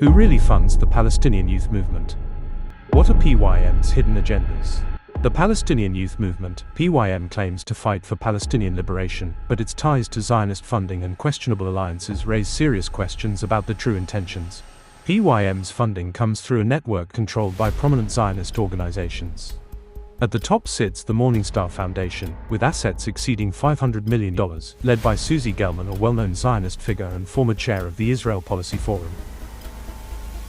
Who really funds the Palestinian youth movement? What are PYM's hidden agendas? The Palestinian Youth Movement, PYM, claims to fight for Palestinian liberation, but its ties to Zionist funding and questionable alliances raise serious questions about the true intentions. PYM's funding comes through a network controlled by prominent Zionist organizations. At the top sits the Morningstar Foundation, with assets exceeding $500 million, led by Susie Gelman, a well-known Zionist figure and former chair of the Israel Policy Forum.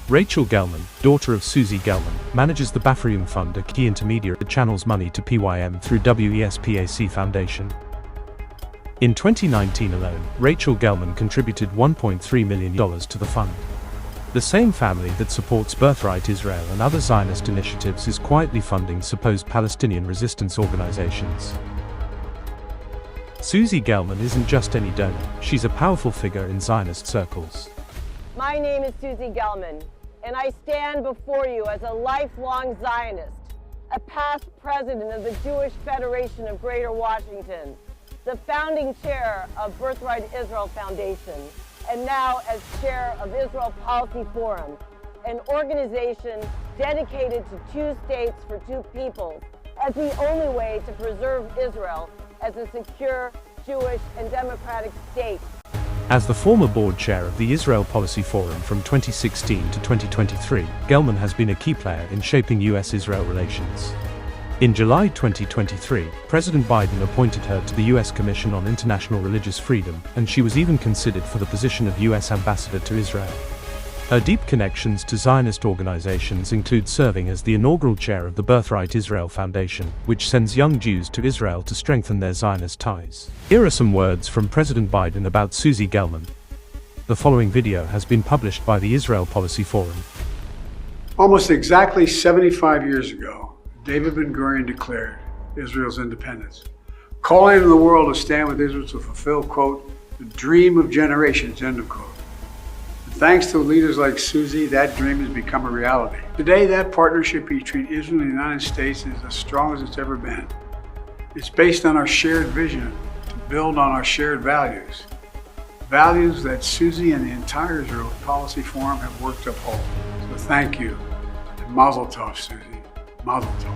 Rachel Gelman, daughter of Susie Gelman, manages the PYM Fund, a key intermediary that channels money to PYM through WESPAC Foundation. In 2019 alone, Rachel Gelman contributed $1.3 million to the fund. The same family that supports Birthright Israel and other Zionist initiatives is quietly funding supposed Palestinian resistance organizations. Susie Gelman isn't just any donor, she's a powerful figure in Zionist circles. My name is Susie Gelman, and I stand before you as a lifelong Zionist, a past president of the Jewish Federation of Greater Washington, the founding chair of Birthright Israel Foundation, and now as chair of Israel Policy Forum, an organization dedicated to two states for two peoples as the only way to preserve Israel as a secure, Jewish, and democratic state. As the former board chair of the Israel Policy Forum from 2016 to 2023, Gelman has been a key player in shaping US-Israel relations. In July 2023, President Biden appointed her to the US Commission on International Religious Freedom, and she was even considered for the position of US Ambassador to Israel. Her deep connections to Zionist organizations include serving as the inaugural chair of the Birthright Israel Foundation, which sends young Jews to Israel to strengthen their Zionist ties. Here are some words from President Biden about Susie Gelman. The following video has been published by the Israel Policy Forum. Almost exactly 75 years ago, David Ben-Gurion declared Israel's independence, calling on the world to stand with Israel to fulfill, quote, the dream of generations, end of quote. Thanks to leaders like Susie, that dream has become a reality. Today, that partnership between Israel and the United States is as strong as it's ever been. It's based on our shared vision to build on our shared values. Values that Susie and the entire Israel Policy Forum have worked to uphold. So thank you, and Mazel Tov, Susie. Mazel Tov.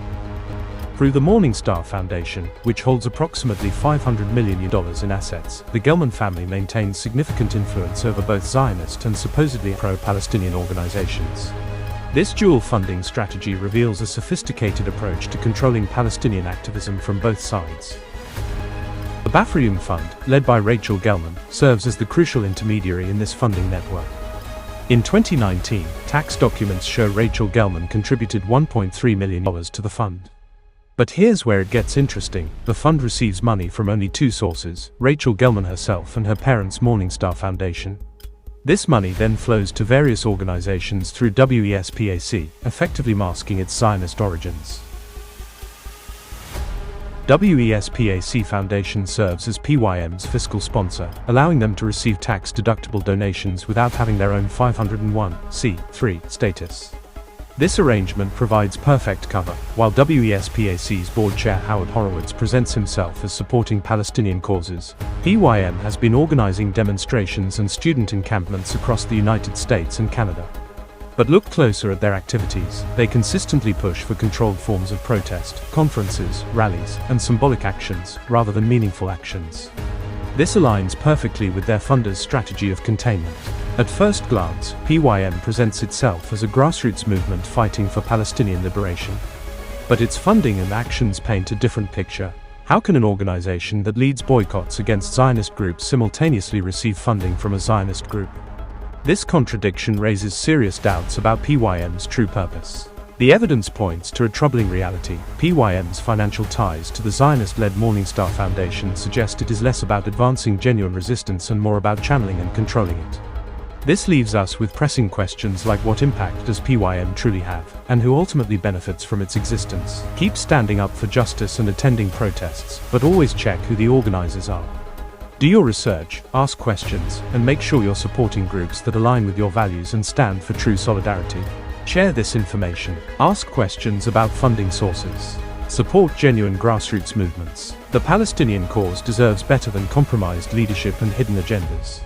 Through the Morningstar Foundation, which holds approximately $500 million in assets, the Gelman family maintains significant influence over both Zionist and supposedly pro-Palestinian organizations. This dual funding strategy reveals a sophisticated approach to controlling Palestinian activism from both sides. The PYM Fund, led by Rachel Gelman, serves as the crucial intermediary in this funding network. In 2019, tax documents show Rachel Gelman contributed $1.3 million to the fund. But here's where it gets interesting. The fund receives money from only two sources, Rachel Gelman herself and her parents' Morningstar Foundation. This money then flows to various organizations through WESPAC, effectively masking its Zionist origins. WESPAC Foundation serves as PYM's fiscal sponsor, allowing them to receive tax-deductible donations without having their own 501(c)(3) status. This arrangement provides perfect cover, while WESPAC's board chair Howard Horowitz presents himself as supporting Palestinian causes. PYM has been organizing demonstrations and student encampments across the United States and Canada. But look closer at their activities. They consistently push for controlled forms of protest, conferences, rallies, and symbolic actions, rather than meaningful actions. This aligns perfectly with their funders' strategy of containment. At first glance, PYM presents itself as a grassroots movement fighting for Palestinian liberation. But its funding and actions paint a different picture. How can an organization that leads boycotts against Zionist groups simultaneously receive funding from a Zionist group? This contradiction raises serious doubts about PYM's true purpose. The evidence points to a troubling reality. PYM's financial ties to the Zionist-led Morningstar Foundation suggest it is less about advancing genuine resistance and more about channeling and controlling it. This leaves us with pressing questions like what impact does PYM truly have, and who ultimately benefits from its existence? Keep standing up for justice and attending protests, but always check who the organizers are. Do your research, ask questions, and make sure you're supporting groups that align with your values and stand for true solidarity. Share this information. Ask questions about funding sources. Support genuine grassroots movements. The Palestinian cause deserves better than compromised leadership and hidden agendas.